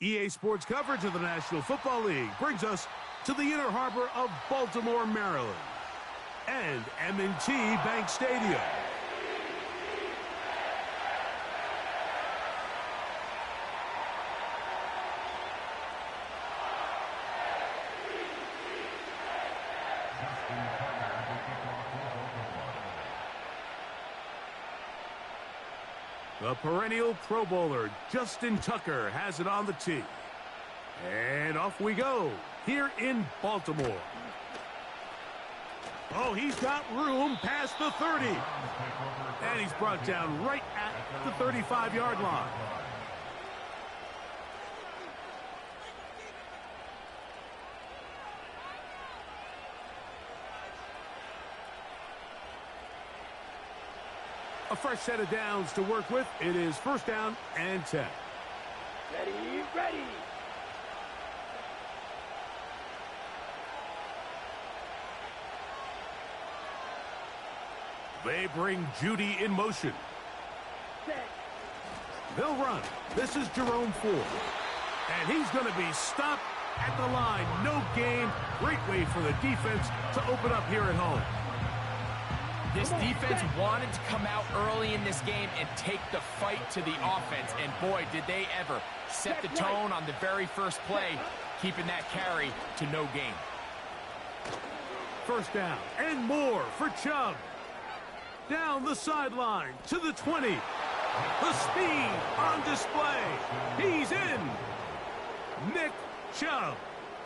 EA Sports coverage of the National Football League brings us to the inner harbor of Baltimore, Maryland, and M&T Bank Stadium. The perennial Pro Bowler, Justin Tucker, has it on the tee. And off we go, here in Baltimore. Oh, he's got room past the 30. And he's brought down right at the 35-yard line. A fresh set of downs to work with. It is first down and 10. Ready, ready. They bring Judy in motion. Set. They'll run. This is Jerome Ford. And he's going to be stopped at the line. No gain. Great way for the defense to open up here at home. This defense wanted to come out early in this game and take the fight to the offense. And boy, did they ever set the tone on the very first play, keeping that carry to no gain. First down and more for Chubb. Down the sideline to the 20. The speed on display. He's in. Nick Chubb.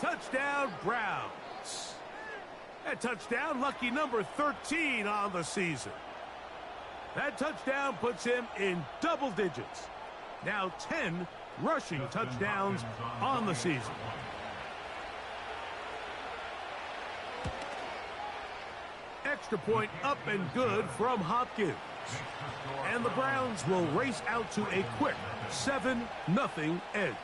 Touchdown, Browns. That touchdown, lucky number 13 on the season. That touchdown puts him in double digits. Now 10 rushing touchdowns on the season. Extra point up and good from Hopkins. And the Browns will race out to a quick 7-0 edge.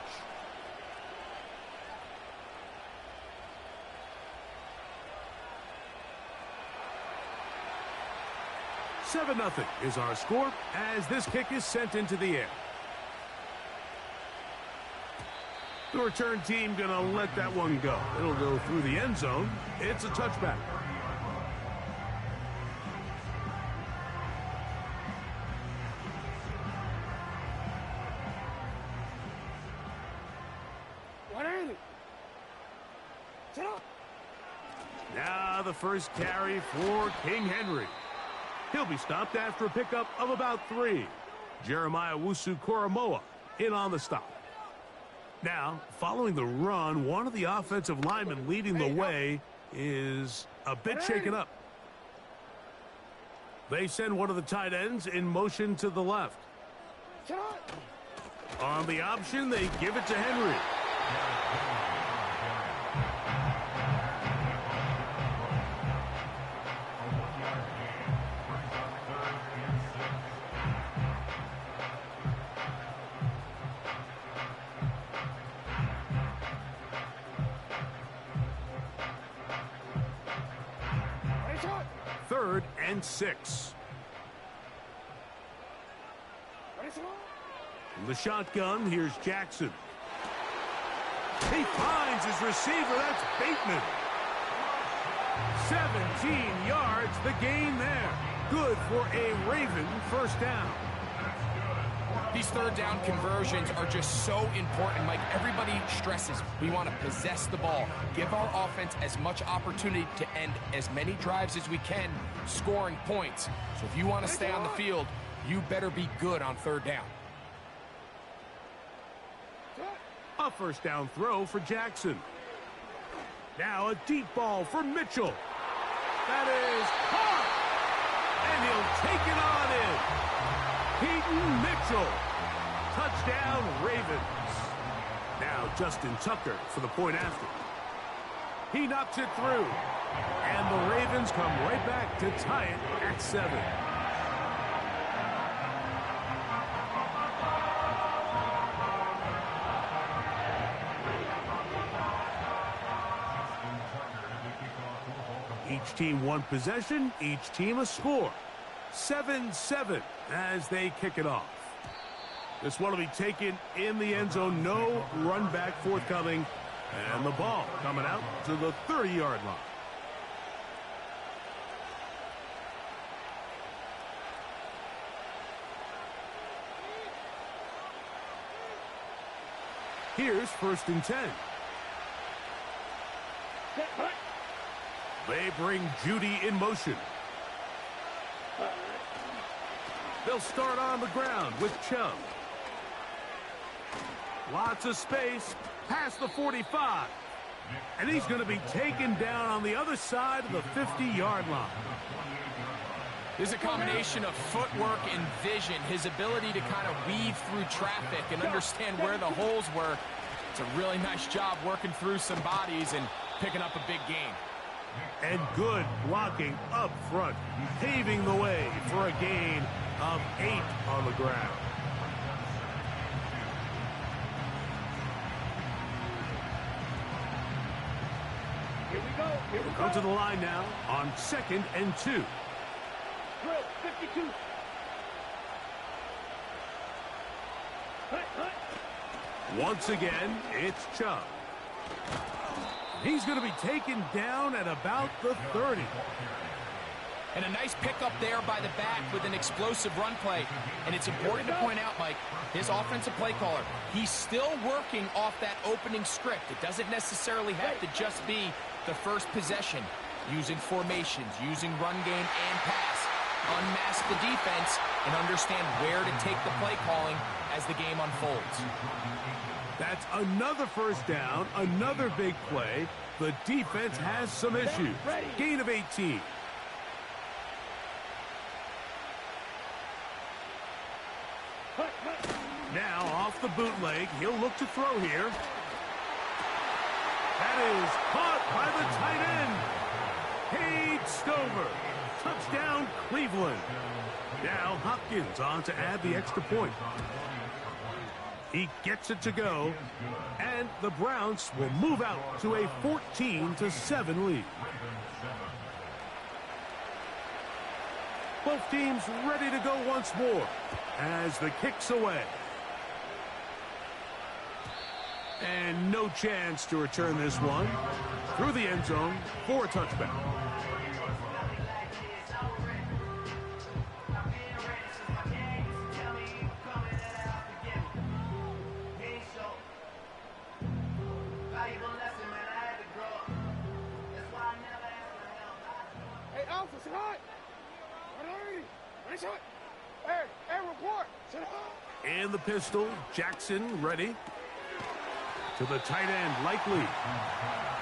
7-0 is our score as this kick is sent into the air. The return team gonna let that one go. It'll go through the end zone. It's a touchback. Now the first carry for King Henry. He'll be stopped after a pickup of about 3. Jeremiah Wusu-Koramoah in on the stop. Now, following the run, one of the offensive linemen leading the way is a bit shaken up. They send one of the tight ends in motion to the left. On the option, they give it to Henry. Third and 6. From the shotgun, here's Jackson. He finds his receiver. That's Bateman. 17 yards, the gain there. Good for a Raven first down. These third down conversions are just so important. Like everybody stresses, we want to possess the ball, give our offense as much opportunity to end as many drives as we can, scoring points. So if you want to stay on the field, you better be good on third down. A first down throw for Jackson. Now a deep ball for Mitchell. That is caught. And he'll take it on in. Peyton Mitchell. Touchdown, Ravens. Now Justin Tucker for the point after. He knocks it through. And the Ravens come right back to tie it at 7. Each team one possession, each team a score. 7-7 as they kick it off. This one will be taken in the end zone. No run back forthcoming. And the ball coming out to the 30-yard line. Here's 1st and 10. They bring Judy in motion. They'll start on the ground with Chubb. Lots of space past the 45. And he's going to be taken down on the other side of the 50-yard line. There's a combination of footwork and vision, his ability to kind of weave through traffic and understand where the holes were. It's a really nice job working through some bodies and picking up a big gain. And good blocking up front, paving the way for a gain of 8 on the ground. Here we go. Here we Go to the line now on 2nd and 2. Drill 52. Once again, it's Chubb. He's going to be taken down at about the 30. And a nice pickup there by the back with an explosive run play. And it's important to point out, Mike, his offensive play caller, he's still working off that opening script. It doesn't necessarily have to just be the first possession. Using formations, using run game and pass. Unmask the defense and understand where to take the play calling as the game unfolds. That's another 1st down, another big play. The defense has some issues. Gain of 18. Now off the bootleg, he'll look to throw here. That is caught by the tight end. Cade Stover. Touchdown, Cleveland. Now Hopkins on to add the extra point. He gets it to go, and the Browns will move out to a 14-7 lead. Both teams ready to go once more as the kick's away. And no chance to return this one through the end zone for a touchback. In the pistol, Jackson ready. To the tight end, Likely.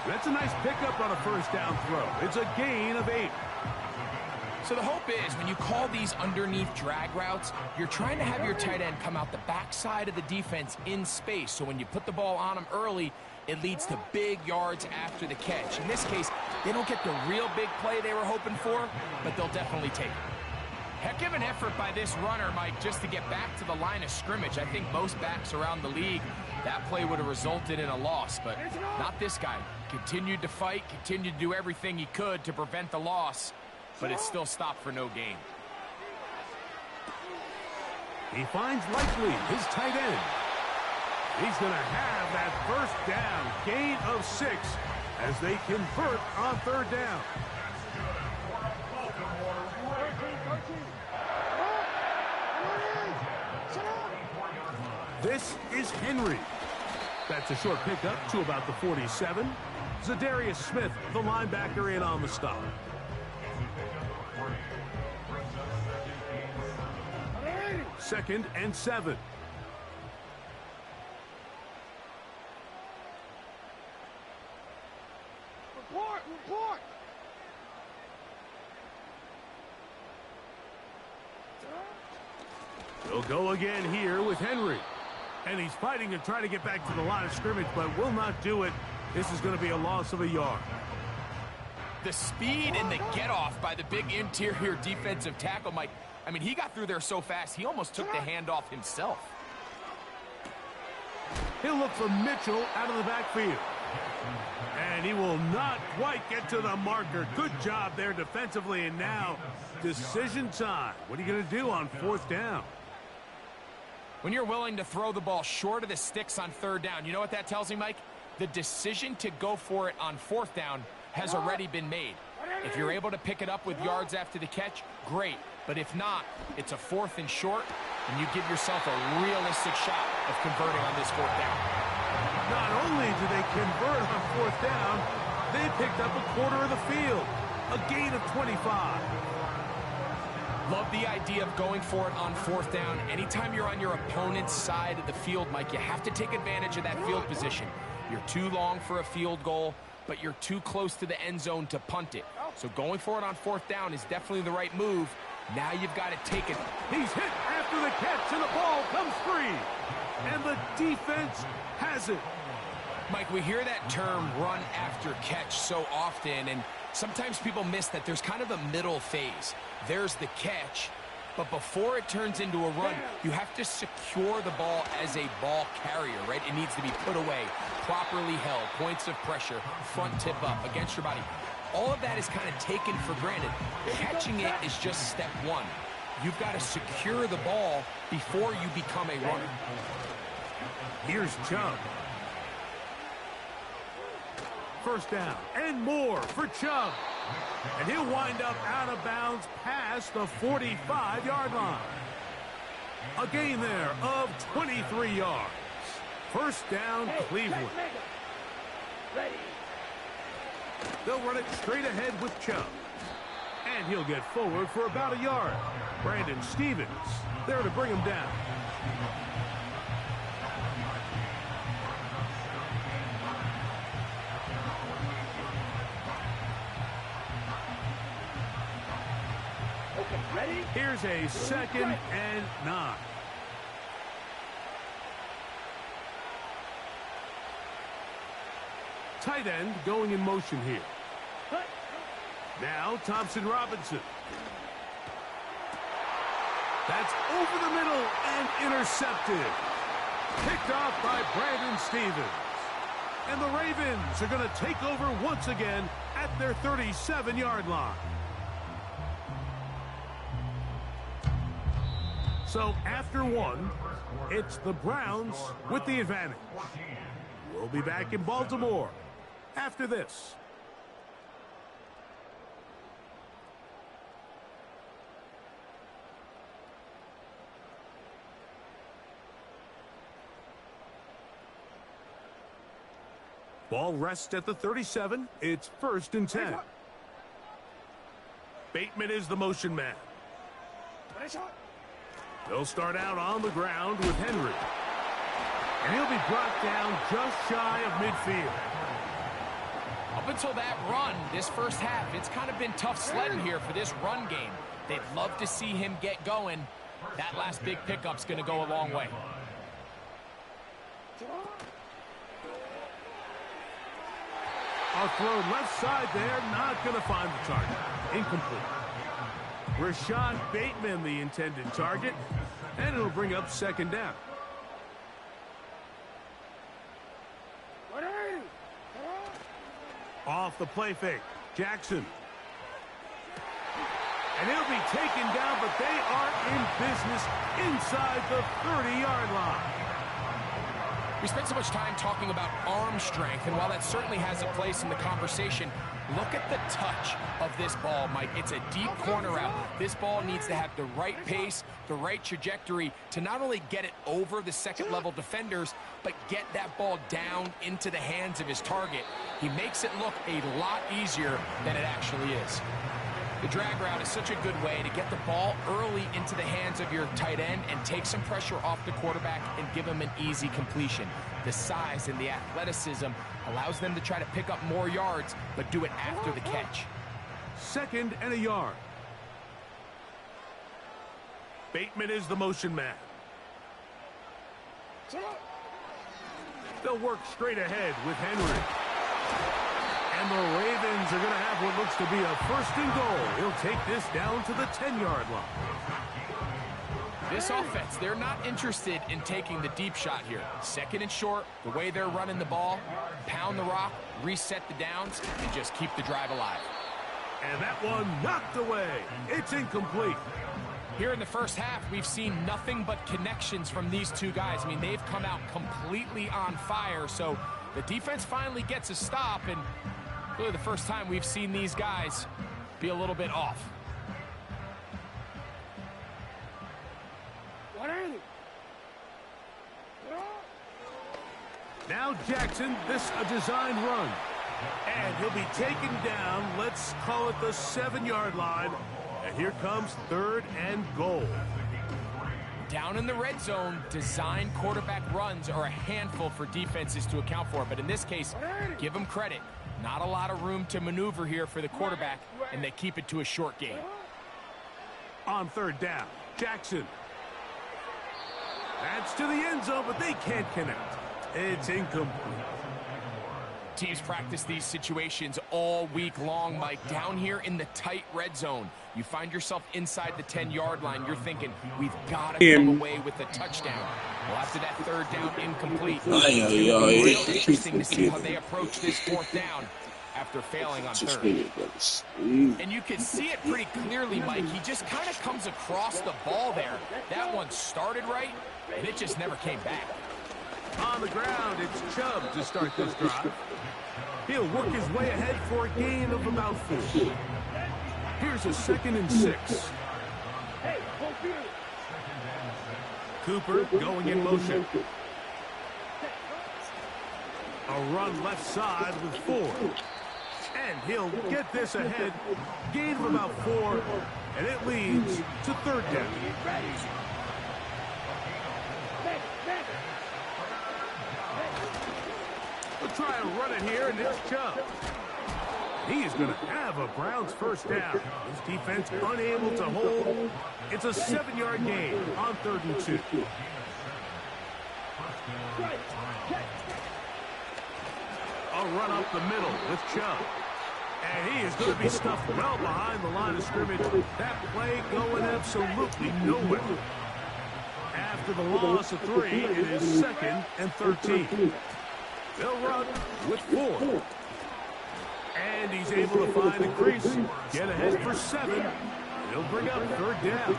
That's a nice pickup on a 1st down throw. It's a gain of 8. So the hope is when you call these underneath drag routes, you're trying to have your tight end come out the backside of the defense in space. So when you put the ball on him early, it leads to big yards after the catch. In this case, they don't get the real big play they were hoping for, but they'll definitely take it. Heck of an effort by this runner, Mike, just to get back to the line of scrimmage. I think most backs around the league, that play would have resulted in a loss, but not this guy. Continued to fight, continued to do everything he could to prevent the loss, but it still stopped for no gain. He finds Likely, his tight end. He's going to have that 1st down, gain of 6, as they convert on 3rd down. This is Henry. That's a short pickup to about the 47. Zadarius Smith, the linebacker, in on the stop. Second and 7. Report! He'll go again here with Henry. And he's fighting to try to get back to the line of scrimmage, but will not do it. This is going to be a loss of a yard. The speed and the get-off by the big interior defensive tackle, Mike. I mean, he got through there so fast, he almost took the handoff himself. He'll look for Mitchell out of the backfield. And he will not quite get to the marker. Good job there defensively, and now decision time. What are you going to do on 4th down? When you're willing to throw the ball short of the sticks on third down, you know what that tells me, Mike? The decision to go for it on fourth down has already been made. If you're able to pick it up with yards after the catch, great. But if not, it's a 4th and short, and you give yourself a realistic shot of converting on this fourth down. Not only did they convert on fourth down, they picked up a quarter of the field. A gain of 25. Love the idea of going for it on fourth down. Anytime you're on your opponent's side of the field, Mike, you have to take advantage of that field position. You're too long for a field goal, but you're too close to the end zone to punt it. So going for it on fourth down is definitely the right move. Now you've got to take it. He's hit after the catch, and the ball comes free. And the defense has it. Mike, we hear that term run after catch so often, and sometimes people miss that there's kind of a middle phase. There's the catch, but before it turns into a run, you have to secure the ball as a ball carrier, right? It needs to be put away, properly held, points of pressure, front tip up against your body. All of that is kind of taken for granted. Catching it is just step one. You've got to secure the ball before you become a runner. Here's Chubb. First down and more for Chubb. And he'll wind up out of bounds past the 45-yard line. A gain there of 23 yards. First down, Cleveland. Ready. They'll run it straight ahead with Chubb. And he'll get forward for about a yard. Brandon Stevens there to bring him down. Okay, ready? Here's a 2nd and 9. Tight end going in motion here. Now Thompson Robinson. That's over the middle and intercepted. Picked off by Brandon Stevens. And the Ravens are going to take over once again at their 37-yard line. So after one, it's the Browns with the advantage. We'll be back in Baltimore after this. Ball rests at the 37. It's 1st and 10. Bateman is the motion man. They'll start out on the ground with Henry. And he'll be brought down just shy of midfield. Up until that run, this first half, it's kind of been tough sledding here for this run game. They'd love to see him get going. That last big pickup's going to go a long way. A throw left side there, not going to find the target. Incomplete. Rashad Bateman, the intended target, and it'll bring up 2nd down. Off the play fake, Jackson. And he'll be taken down, but they are in business inside the 30-yard line. We spent so much time talking about arm strength, and while that certainly has a place in the conversation, look at the touch of this ball, Mike. It's a deep corner out. This ball needs to have the right pace, the right trajectory to not only get it over the second-level defenders, but get that ball down into the hands of his target. He makes it look a lot easier than it actually is. The drag route is such a good way to get the ball early into the hands of your tight end and take some pressure off the quarterback and give him an easy completion. The size and the athleticism allows them to try to pick up more yards, but do it after the catch. 2nd and a yard. Bateman is the motion man. They'll work straight ahead with Henry. And the Ravens are going to have what looks to be a 1st and goal. He'll take this down to the 10-yard line. This offense, they're not interested in taking the deep shot here. 2nd and short, the way they're running the ball, pound the rock, reset the downs, and just keep the drive alive. And that one knocked away. It's incomplete. Here in the first half, we've seen nothing but connections from these two guys. I mean, they've come out completely on fire, so the defense finally gets a stop, and really the first time we've seen these guys be a little bit off. Now Jackson, this a design run. And he'll be taken down, let's call it the 7-yard line. And here comes 3rd and goal. Down in the red zone, design quarterback runs are a handful for defenses to account for. But in this case, give them credit. Not a lot of room to maneuver here for the quarterback, and they keep it to a short game. On 3rd down, Jackson. That's to the end zone, but they can't connect. It's incomplete. Teams practice these situations all week long, Mike. Down here in the tight red zone, you find yourself inside the 10-yard line. You're thinking, we've got to come away with a touchdown. Well, after that 3rd down incomplete, it's real interesting to see how they approach this 4th down after failing on 3rd. And you can see it pretty clearly, Mike. He just kind of comes across the ball there. That one started right, and it just never came back. On the ground, it's Chubb to start this drive. He'll work his way ahead for a gain of about 4. Here's a 2nd and 6. Cooper going in motion. A run left side with 4. And he'll get this ahead. Gain of about 4. And it leads to 3rd down. We'll try and run it here, and it's Chubb. He is going to have a Browns 1st down. His defense unable to hold. It's a 7-yard gain on 3rd and 2. A run up the middle with Chubb. And he is going to be stuffed well behind the line of scrimmage. That play going absolutely nowhere. After the loss of 3, it is 2nd and 13. They'll run with 4. And he's able to find a crease. Get ahead for 7. He'll bring up 3rd down.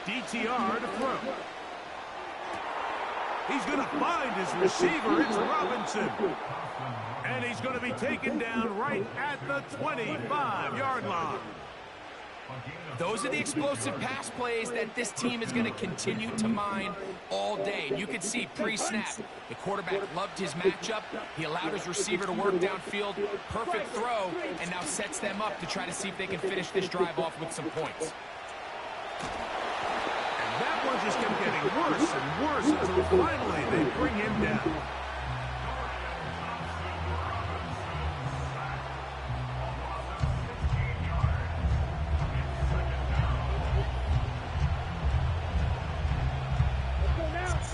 DTR to throw. He's going to find his receiver. It's Robinson. And he's going to be taken down right at the 25-yard line. Those are the explosive pass plays that this team is going to continue to mine all day. And you can see pre-snap, the quarterback loved his matchup. He allowed his receiver to work downfield. Perfect throw, and now sets them up to try to see if they can finish this drive off with some points. And that one just kept getting worse and worse until finally they bring him down.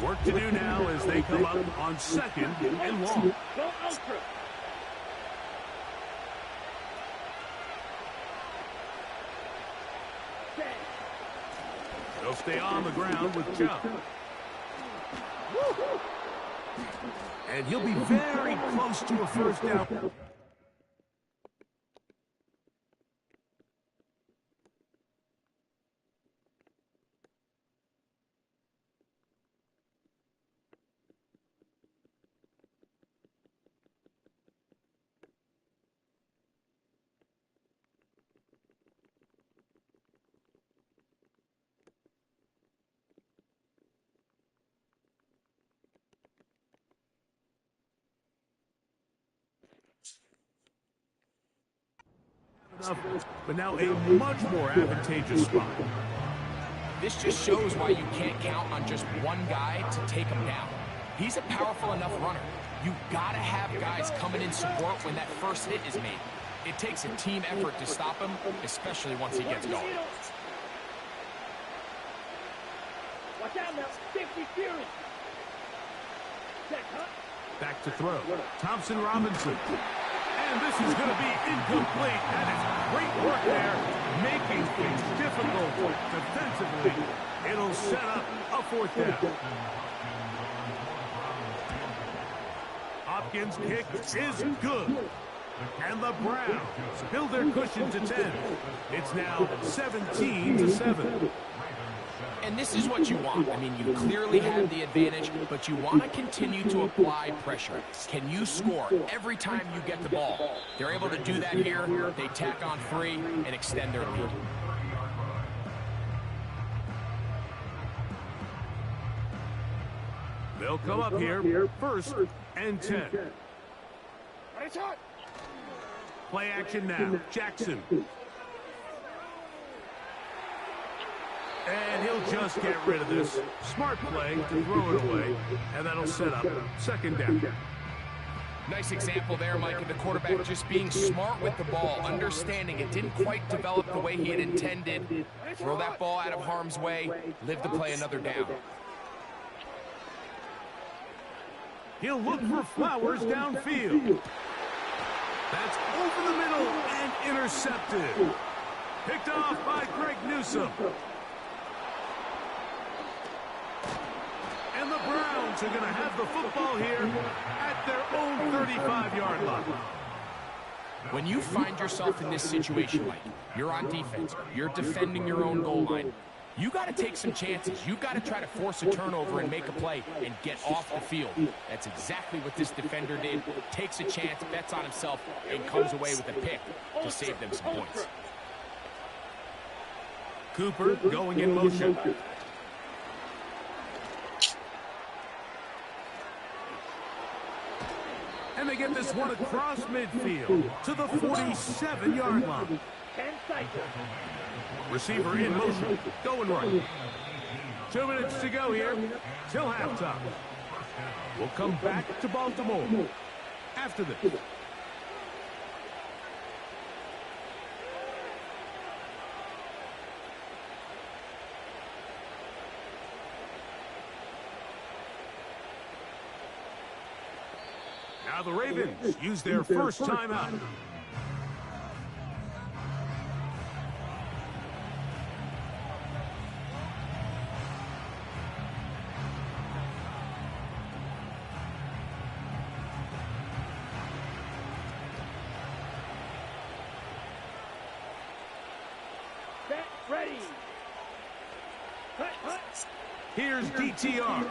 Work to do now as they come up on 2nd and long. They'll stay on the ground with Chubb. And he'll be very close to a 1st down. But now a much more advantageous spot. This just shows why you can't count on just one guy to take him down. He's a powerful enough runner. You've got to have guys coming in support when that first hit is made. It takes a team effort to stop him, especially once he gets going. Watch out now. 50 Fury. Back to throw. Thompson Robinson. And this is going to be incomplete. That is great work there, making things difficult defensively. It'll set up a 4th down. Hopkins' kick is good. And the Browns build their cushion to 10. It's now 17-7. And this is what you want. I mean, you clearly have the advantage, but you want to continue to apply pressure. Can you score every time you get the ball? They're able to do that here. They tack on 3 and extend their lead. They'll come up here, first and 10. Play action now, Jackson. And he'll just get rid of this. Smart play to throw it away, and that'll set up second down. Nice example there, Mike, of the quarterback just being smart with the ball, understanding it didn't quite develop the way he had intended. Throw that ball out of harm's way, live to play another down. He'll look for Flowers downfield. That's over the middle and intercepted. Picked off by Greg Newsome. And the Browns are going to have the football here at their own 35-yard line. When you find yourself in this situation, Mike, you're on defense, you're defending your own goal line, you got to take some chances. You got to try to force a turnover and make a play and get off the field. That's exactly what this defender did. Takes a chance, bets on himself, and comes away with a pick to save them some points. Cooper going in motion. And they get this one across midfield to the 47-yard line. 10 seconds. Receiver in motion, going right. 2 minutes to go here, till halftime. We'll come back to Baltimore after this. Now the Ravens use their first timeout. Ready. Here's DTR.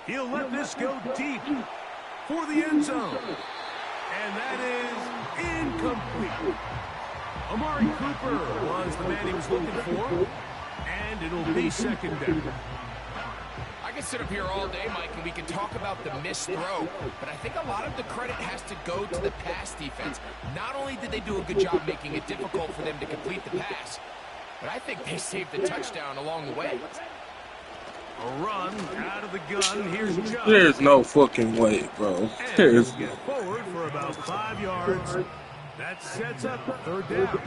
He'll let this go deep for the end zone. And that is incomplete. Amari Cooper was the man he was looking for. And it'll be second down. I could sit up here all day, Mike, and we could talk about the missed throw, but I think a lot of the credit has to go to the pass defense. Not only did they do a good job making it difficult for them to complete the pass, but I think they saved the touchdown along the way. A run out of the gun. Here's Chubb. There's no fucking way, bro. There's get forward for about 5 yards. That sets up third down.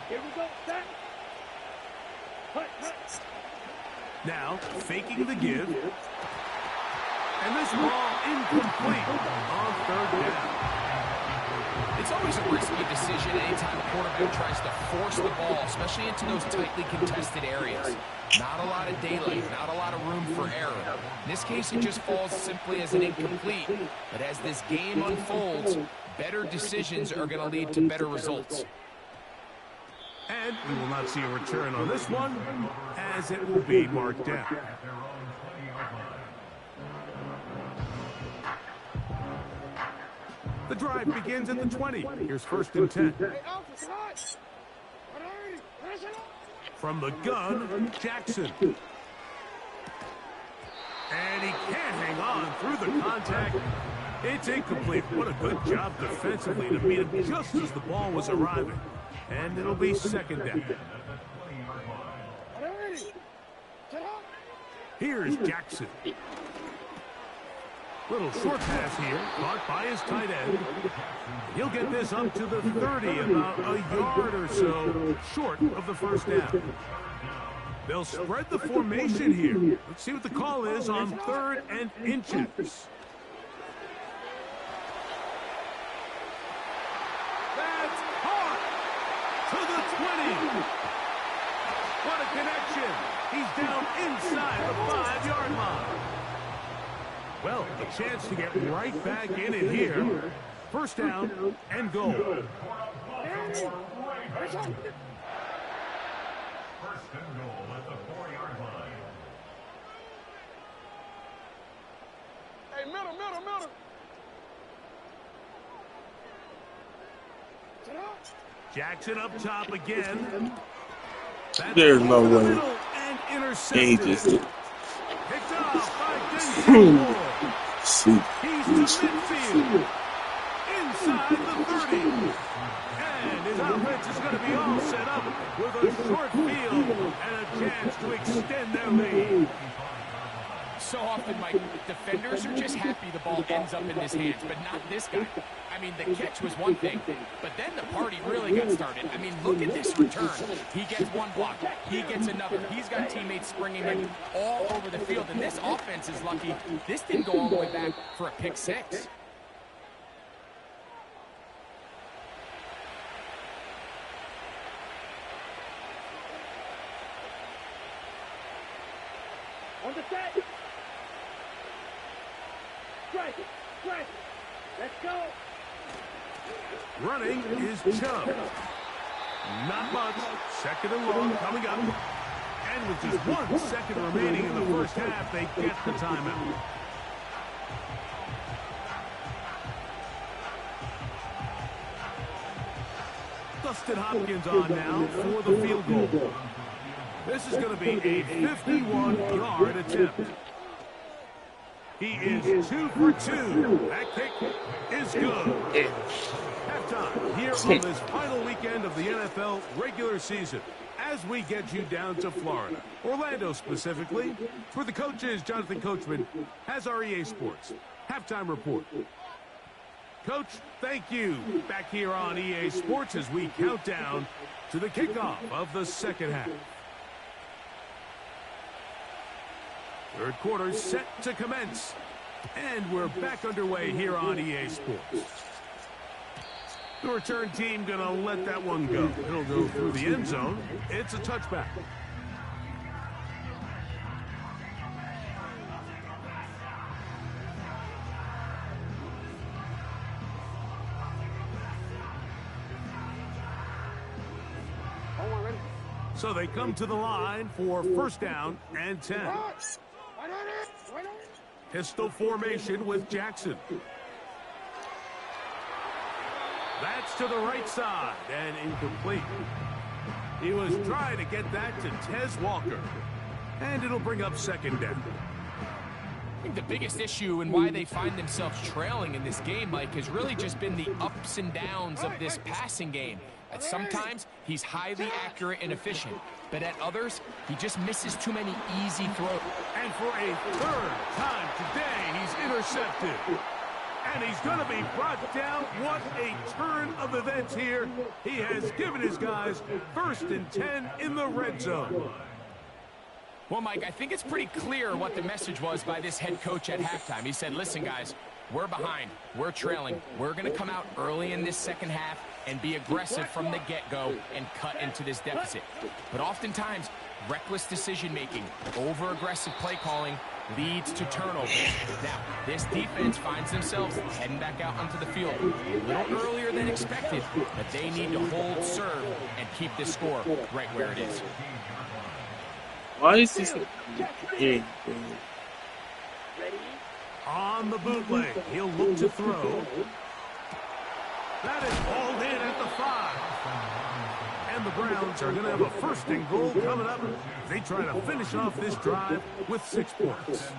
Here we go, set. Now, faking the give. And this ball incomplete on third down. It's always a risky decision anytime a quarterback tries to force the ball, especially into those tightly contested areas. Not a lot of daylight, not a lot of room for error. In this case, it just falls simply as an incomplete. But as this game unfolds, better decisions are going to lead to better results. And we will not see a return on this one, as it will be marked down. The drive begins at the 20. Here's first and 10. From the gun, Jackson. And he can't hang on through the contact. It's incomplete. What a good job defensively to meet him just as the ball was arriving. And it'll be second down. Here's Jackson. Little short pass here, caught by his tight end. He'll get this up to the 30, about a yard or so short of the first down. They'll spread the formation here. Let's see what the call is on third and inches. That's hard to the 20. What a connection. He's down inside the 5-yard line. Well, a chance to get right back in it here. First down and goal. First and goal at the 4-yard line. Hey, middle. Jackson up top again. That's There's no over the way. middle and intercepted. Ages. Picked off by Denzel Moore. See. He's to midfield. Inside the 30. And his offense is going to be all set up with a short field and a chance to extend their lead. So often, Mike, defenders are just happy the ball ends up in his hands, but not this guy. I mean, the catch was one thing, but then the party really got started. I mean, look at this return. He gets one block. He gets another. He's got teammates springing him all over the field, and this offense is lucky. This didn't go all the way back for a pick six. On the set. Strike it. Let's go. Running is Chubb. Not much. Second and long coming up. And with just 1 second remaining in the first half, they get the timeout. Dustin Hopkins on now for the field goal. This is going to be a 51-yard attempt. He is 2 for 2. That kick is good. Halftime here on this final weekend of the NFL regular season as we get you down to Florida, Orlando specifically. For the coaches, Jonathan Coachman has our EA Sports halftime report. Coach, thank you. Back here on EA Sports as we count down to the kickoff of the second half. Third quarter set to commence. And we're back underway here on EA Sports. The return team going to let that one go. It'll go through the end zone. It's a touchback. So they come to the line for first down and 10. Pistol formation with Jackson. That's to the right side and incomplete. He was trying to get that to Tez Walker. And it'll bring up second down. I think the biggest issue and why they find themselves trailing in this game, Mike, has really just been the ups and downs of this passing game. At sometimes, he's highly accurate and efficient, but at others, he just misses too many easy throws. And for a third time today, he's intercepted. And he's going to be brought down. What a turn of events here. He has given his guys 1st and 10 in the red zone. Well, Mike, I think it's pretty clear what the message was by this head coach at halftime. He said, listen, guys, we're behind. We're trailing. We're going to come out early in this second half and be aggressive from the get-go and cut into this deficit. But oftentimes, reckless decision-making, over-aggressive play calling leads to turnovers. Now, this defense finds themselves heading back out onto the field a little earlier than expected, but they need to hold serve and keep this score right where it is. Why is this game? On the bootleg, he'll look to throw. That is hauled in at the 5. And the Browns are going to have a 1st and goal coming up. They try to finish off this drive with 6 points.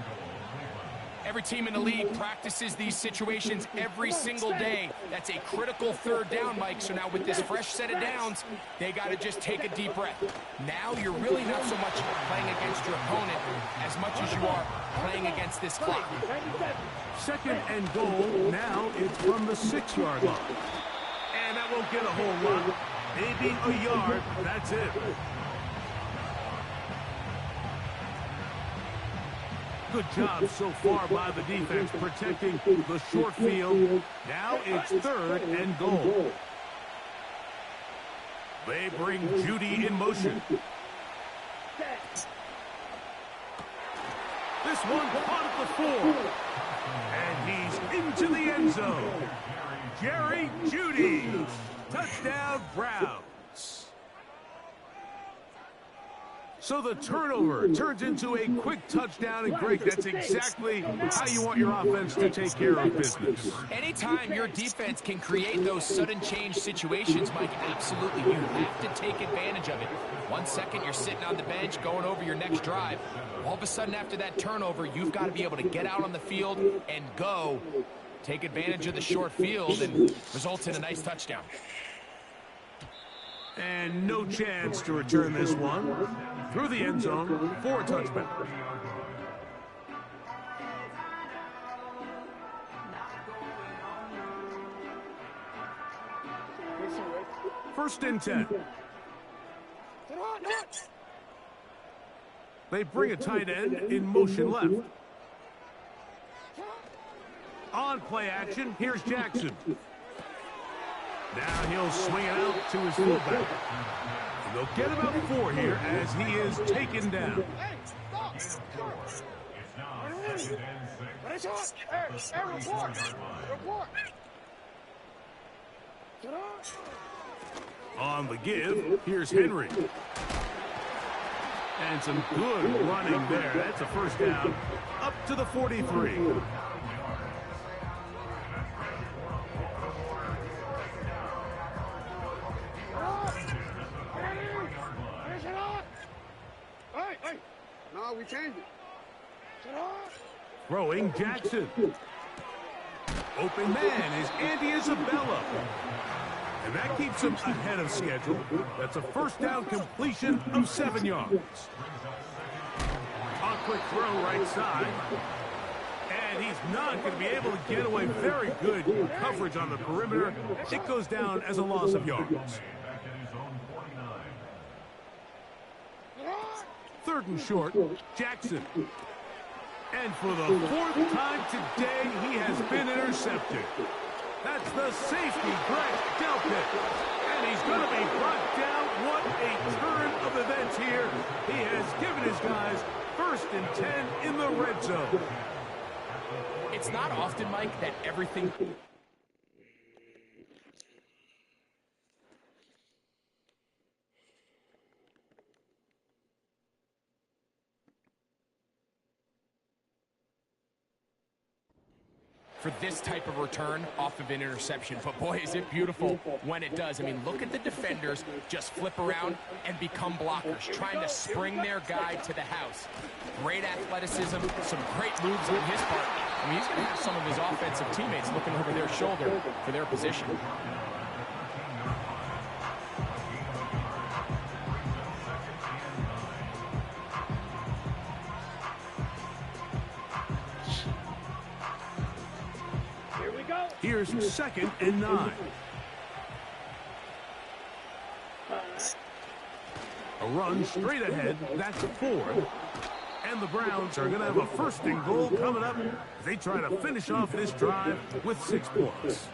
Every team in the league practices these situations every single day. That's a critical third down, Mike. So now with this fresh set of downs, they got to just take a deep breath. Now you're really not so much playing against your opponent as much as you are playing against this clock. 2nd and goal. Now it's from the 6-yard line. And that won't get a whole lot. Maybe a yard. That's it. Good job so far by the defense protecting the short field. Now it's 3rd and goal. They bring Judy in motion. one caught at the 4. And he's into the end zone. Jerry Jeudy. Touchdown, Browns. So the turnover turns into a quick touchdown, and Greg, that's exactly how you want your offense to take care of business. Anytime your defense can create those sudden change situations, Mike, absolutely, you have to take advantage of it. 1 second, you're sitting on the bench, going over your next drive. All of a sudden, after that turnover, you've got to be able to get out on the field and go. Take advantage of the short field and results in a nice touchdown. And no chance to return this one. Through the end zone for a touchback. First and 10. They bring a tight end in motion left. On play action, here's Jackson. Now he'll swing it out to his fullback. And they'll get about 4 here as he is taken down. On the give, here's Henry. And some good running there. That's a first down up to the 43. No, we changed it. Throwing Jackson. Open man is Andy Isabella. And that keeps him ahead of schedule. That's a first down completion of 7 yards. A quick throw right side. And he's not going to be able to get away. Very good coverage on the perimeter. It goes down as a loss of yards. 3rd and short, Jackson. And for the 4th time today, he has been intercepted. That's the safety, Greg Delpit. And he's going to be brought down. What a turn of events here. He has given his guys 1st and 10 in the red zone. It's not often, Mike, that everything... for this type of return off of an interception. But boy, is it beautiful when it does. I mean, look at the defenders just flip around and become blockers, trying to spring their guy to the house. Great athleticism, some great moves on his part. I mean, he's going to have some of his offensive teammates looking over their shoulder for their position. Here's 2nd and 9. A run straight ahead. That's 4. And the Browns are going to have a 1st and goal coming up as they try to finish off this drive with 6 points.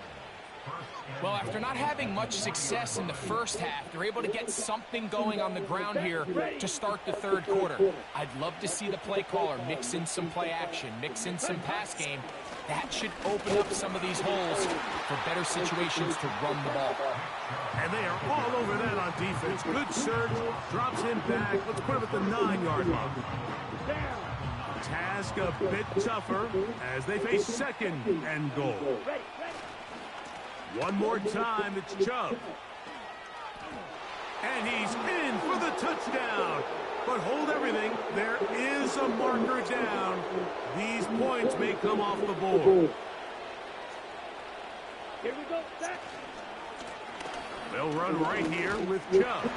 Well, after not having much success in the first half, they're able to get something going on the ground here to start the 3rd quarter. I'd love to see the play caller mix in some play action, mix in some pass game. That should open up some of these holes for better situations to run the ball. And they are all over that on defense. Good surge, drops him back. Let's put him at the 9-yard line. Task a bit tougher as they face 2nd and goal. One more time, it's Chubb. And he's in for the touchdown. But hold everything, there is a marker down. These points may come off the board. Here we go, Zach. They'll run right here with Chubb.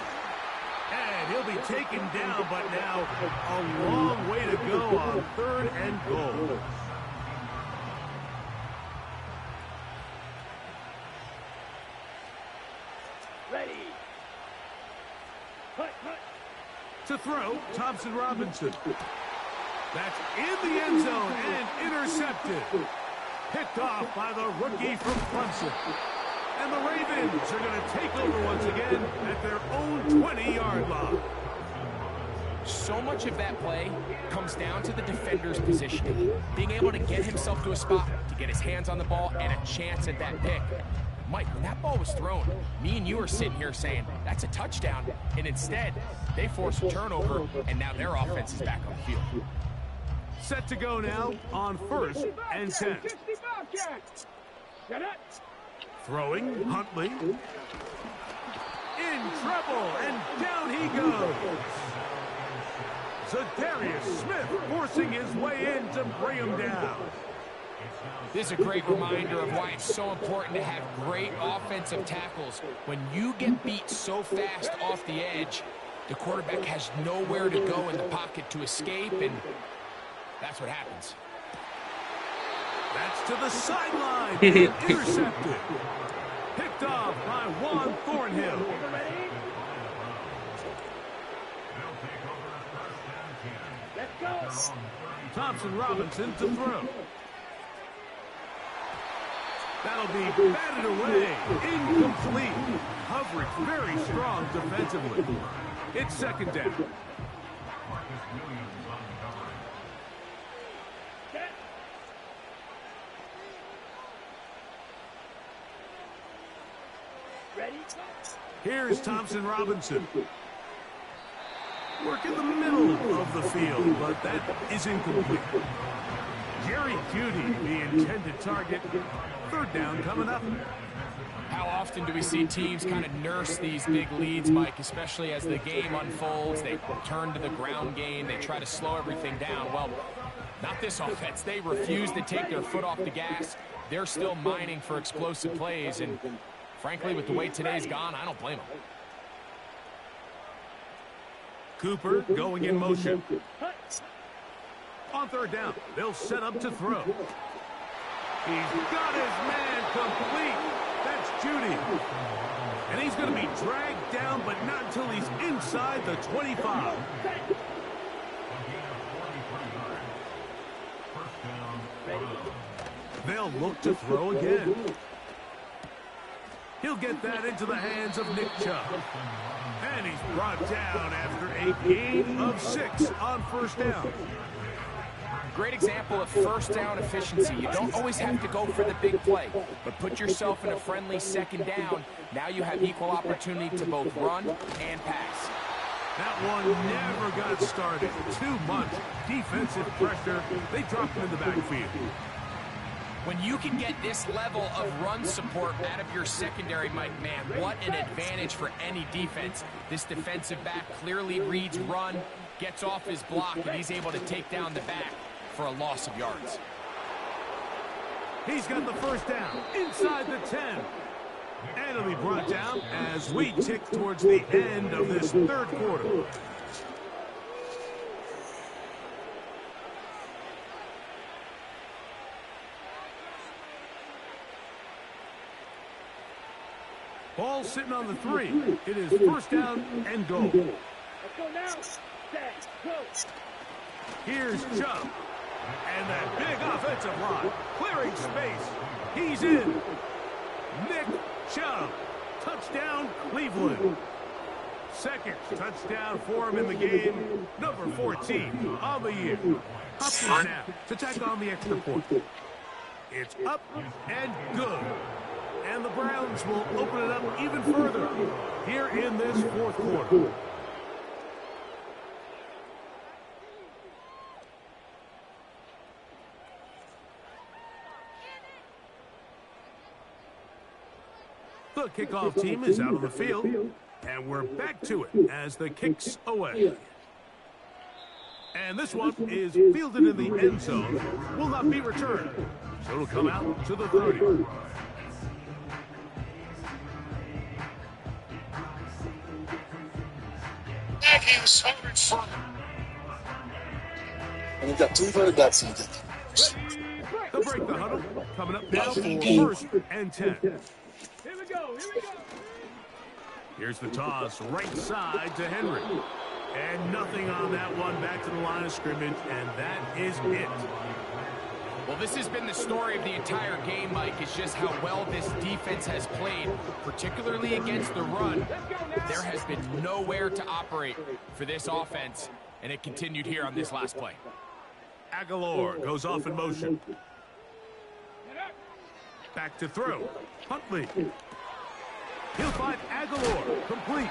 And he'll be taken down, but now a long way to go on 3rd and goal. Ready. Cut. To throw, Thompson Robinson. That's in the end zone and intercepted. Picked off by the rookie from Clemson. And the Ravens are going to take over once again at their own 20-yard line. So much of that play comes down to the defender's positioning, being able to get himself to a spot, to get his hands on the ball, and a chance at that pick. Mike, when that ball was thrown, me and you are sitting here saying, that's a touchdown, and instead, they force a turnover, and now their offense is back on the field. Set to go now on 1st and 10. Throwing, Huntley. In trouble, and down he goes. Zadarius Smith forcing his way in to bring him down. This is a great reminder of why it's so important to have great offensive tackles. When you get beat so fast off the edge, the quarterback has nowhere to go in the pocket to escape, and that's what happens. That's to the sideline. Intercepted. Picked off by Juan Thornhill. Thompson Robinson to throw. That'll be batted away. Incomplete. Coverage very strong defensively. It's 2nd down. Here's Thompson Robinson. Work in the middle of the field, but that is incomplete. Jerry Jeudy, the intended target. 3rd down coming up. How often do we see teams kind of nurse these big leads, Mike, especially as the game unfolds? They turn to the ground game. They try to slow everything down. Well, not this offense. They refuse to take their foot off the gas. They're still mining for explosive plays, and frankly, with the way today's gone, I don't blame them. Cooper going in motion. On 3rd down, they'll set up to throw. He's got his man complete. That's Jeudy. And he's going to be dragged down, but not until he's inside the 25. They'll look to throw again. He'll get that into the hands of Nick Chubb. And he's brought down after a gain of 6 on 1st down. Great example of 1st down efficiency. You don't always have to go for the big play, but put yourself in a friendly 2nd down. Now you have equal opportunity to both run and pass. That one never got started. Too much defensive pressure. They dropped him in the backfield. When you can get this level of run support out of your secondary, Mike, man, what an advantage for any defense. This defensive back clearly reads run, gets off his block, and he's able to take down the back for a loss of yards. He's got the 1st down inside the 10. And it'll be brought down as we tick towards the end of this 3rd quarter. Ball sitting on the 3. It is 1st down and goal. Let's go now. Set, go. Here's Chubb. And that big offensive line clearing space. He's in. Nick Chubb. Touchdown, Cleveland. 2nd touchdown for him in the game. Number 14 on the year. Up the snap to tack on the extra point. It's up and good. And the Browns will open it up even further here in this 4th quarter. The kickoff team is out on the field, and we're back to it as the kick's away. And this one is fielded in the end zone, will not be returned, so it'll come out to the 30. And we've got 200 that season. They'll break the huddle, coming up now for 1st and 10. Here we go. Here's the toss, right side to Henry. And nothing on that one, back to the line of scrimmage, and that is it. Well, this has been the story of the entire game, Mike, is just how well this defense has played, particularly against the run. There has been nowhere to operate for this offense, And it continued here on this last play. Aguilar goes off in motion. Back to throw. Huntley. He'll find Aguilar. Complete.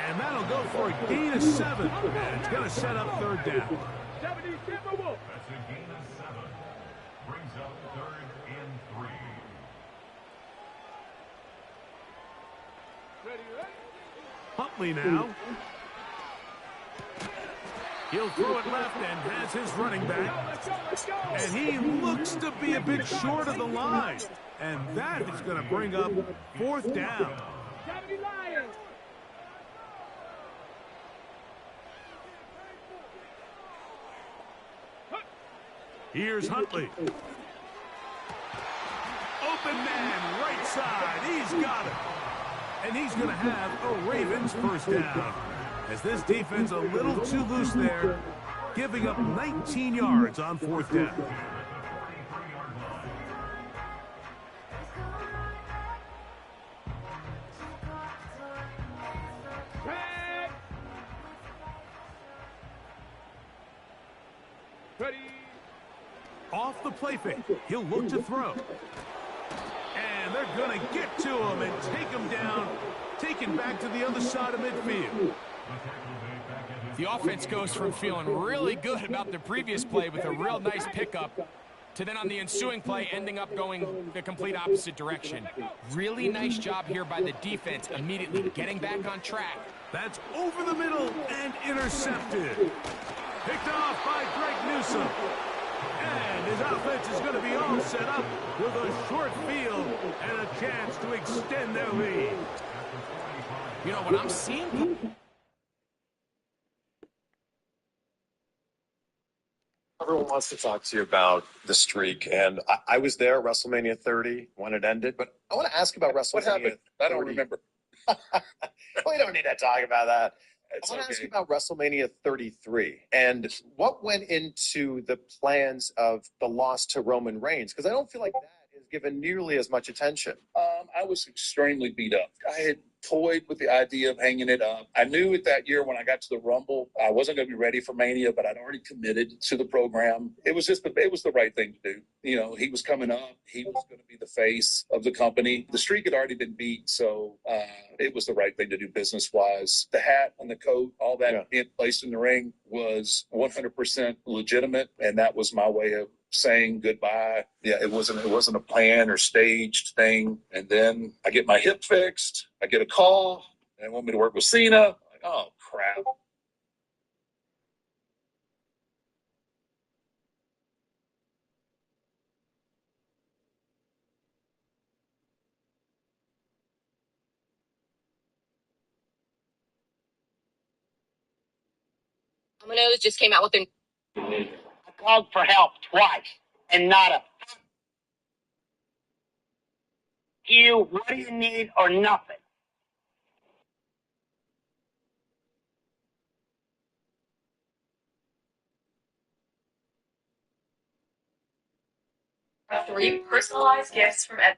And that'll go for a gain of 7. And it's going to set up third down. That's a gain of 7. Brings up 3rd and 3. Huntley now. He'll throw it left and has his running back. And he looks to be a bit short of the line. And that is going to bring up 4th down. Here's Huntley. Open man, right side. He's got it. And he's going to have a Ravens first down. As this defense a little too loose there, giving up 19 yards on 4th down. Off the play fake, he'll look to throw. And they're going to get to him and take him down, taken back to the other side of midfield. The offense goes from feeling really good about the previous play with a real nice pickup to then on the ensuing play ending up going the complete opposite direction. Really nice job here by the defense immediately getting back on track. That's over the middle and intercepted. Picked off by Greg Newsome. And his offense is going to be all set up with a short field and a chance to extend their lead. You know what I'm seeing? Everyone wants to talk to you about the streak, and I was there, WrestleMania 30, when it ended, but I want to ask about WrestleMania. What happened? I don't remember. We don't need to talk about that. It's I want to okay. ask you about WrestleMania 33 and what went into the plans of the loss to Roman Reigns, because I don't feel like that is given nearly as much attention. I was extremely beat up. I had toyed with the idea of hanging it up. I knew at that year when I got to the Rumble, I wasn't going to be ready for Mania, but I'd already committed to the program. It was the right thing to do. You know, he was coming up. He was going to be the face of the company. The streak had already been beat, so it was the right thing to do business-wise. The hat and the coat, all that being placed in the ring was 100% legitimate, and that was my way of saying goodbye. Yeah, it wasn't a planned or staged thing. And then I get my hip fixed. I get a call. They want me to work with Cena. I'm like, oh, crap. Domino's just came out with their... I called for help twice, and not a you, what do you need, or nothing. Three personalized gifts from Ed.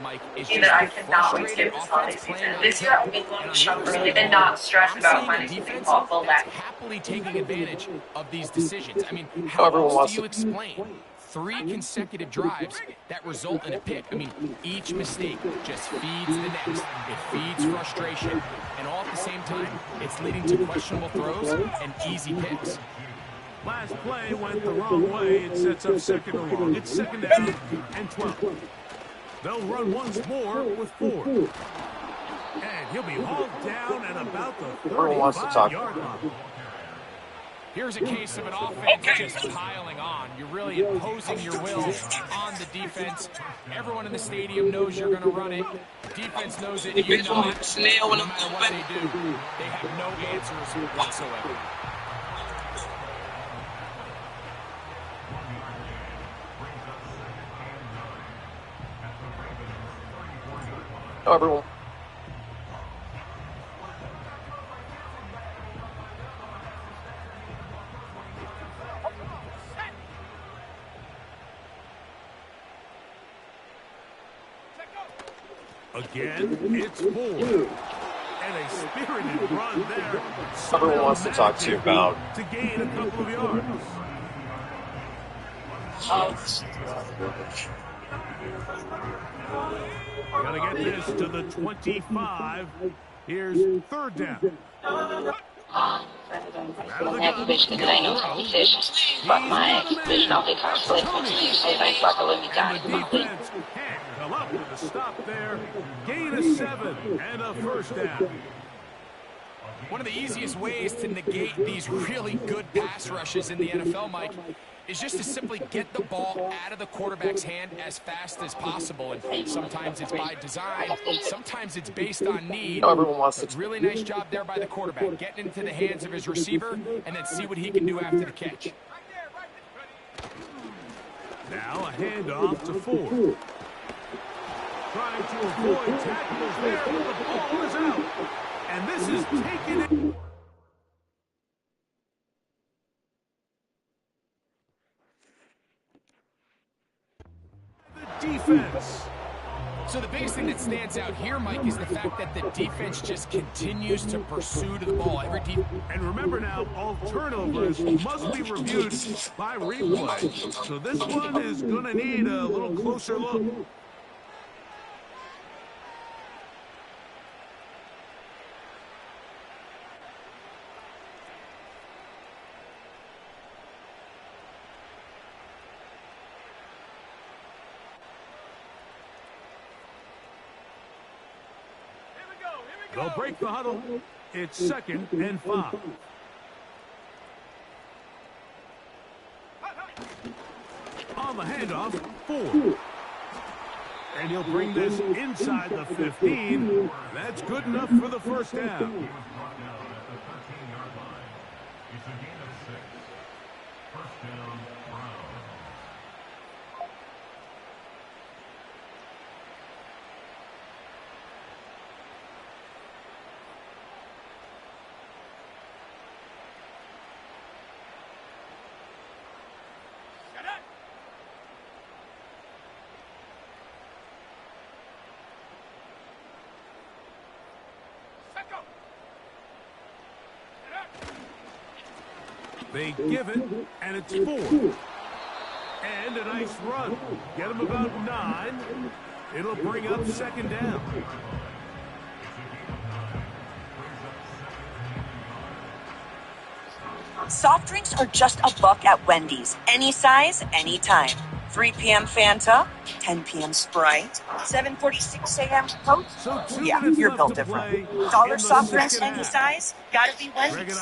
Mike is That I cannot wait to get this holiday season. This year I've been going to shop early and not stressed about finding something awful that happily taking advantage of these decisions. I mean, how else do you explain 3 consecutive drives that result in a pick? I mean, each mistake just feeds the next. It feeds frustration. And all at the same time, it's leading to questionable throws and easy picks. Last play went the wrong way. It sets up second and long. It's 2nd down and 12. They'll run once more with 4. And he'll be hauled down at about the 35-yard line. Here's a case of an offense just piling on. You're really imposing your will on the defense. Everyone in the stadium knows you're going to run it. Defense knows it. You know it. No matter what they do, they have no answers whatsoever. Hello, everyone. Again, it's 4. And a spirited run there. Everyone wants to talk to you about to gain a couple of yards. Gonna get this to the 25. Here's third down. Neck vision because I know competition. But my vision of the conflict so thanks like a living And the defense can't come up with a stop there. Gain of 7 and a first down. One of the easiest ways to negate these really good pass rushes in the NFL, Mike, is just to simply get the ball out of the quarterback's hand as fast as possible. And sometimes it's by design, sometimes it's based on need. Everyone wants to. Really nice job there by the quarterback, getting into the hands of his receiver and then see what he can do after the catch. Now a handoff to Ford. Trying to avoid tackles there, but the ball is out. And this is taken in. The defense. So the biggest thing that stands out here, Mike, is the fact that the defense just continues to pursue to the ball. And remember now, all turnovers must be reviewed by replay. So this one is going to need a little closer look. They'll break the huddle. It's 2nd and 5. On the handoff, Ford. And he'll bring this inside the 15. That's good enough for the first down. It's a gain of 6. First down, Browns. They give it, and it's 4. And a nice run. Get him about 9. It'll bring up 2nd down. Soft drinks are just $1 at Wendy's. Any size, anytime. 3 p.m. Fanta, 10 p.m. Sprite, 7:46 a.m. Coke. So yeah, you're built different. Dollar soft drinks, any size, gotta be Wendy's.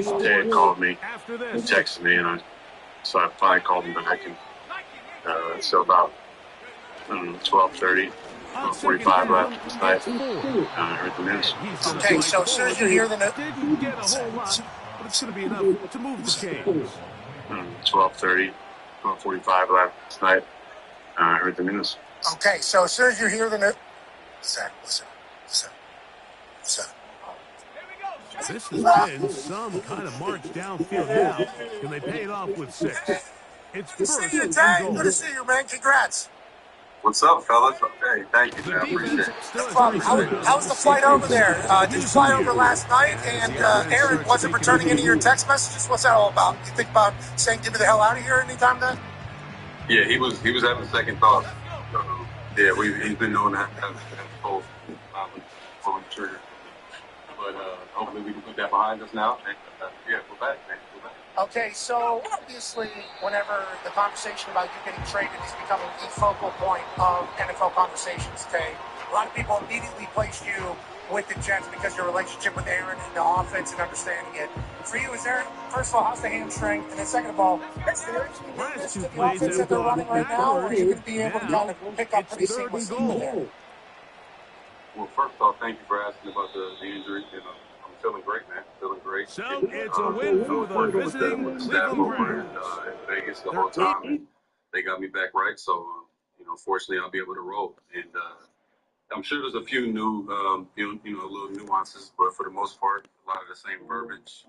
Dad called me, he texted me, and so I finally called him back, and so about 12:30, 45 left last night, everything is. Okay, so as soon as you hear the note, didn't get a whole lot, but it's going to be enough to move the chains. 12:30, 45 last night, everything is. Okay, so as soon as you hear the note, listen. This has been some kind of march downfield now. Can they pay it off with 6? It's good to first see you, and Tag. goal. Good to see you, man. Congrats. What's up, fellas? Hey, thank you, man. I appreciate it. No problem. How's the flight over there? Did you fly over last night? And Aaron wasn't returning any of your text messages. What's that all about? You think about saying "get me the hell out of here" anytime then? Yeah, he was having second thoughts. Yeah, he's been known to have both pulling the trigger. But hopefully we can put that behind us now. And, yeah, we're back, man. We're back. Okay, so obviously, whenever the conversation about you getting traded is becoming the focal point of NFL conversations today, a lot of people immediately placed you with the Jets because your relationship with Aaron and the offense and understanding it. For you, is there, first of all, how's the hamstring? And then second of all, is there anything to the offense that they're running right now, or are you going to be able to kind of pick up pretty seamlessly from there? Well, first off, thank you for asking about the injury. I'm feeling great, man. Feeling great. So it's a win for the visiting with the staff Cleveland over in Browns. Vegas the whole time. And they got me back right, so fortunately I'll be able to roll. And I'm sure there's a few new, little nuances, but for the most part, a lot of the same verbiage.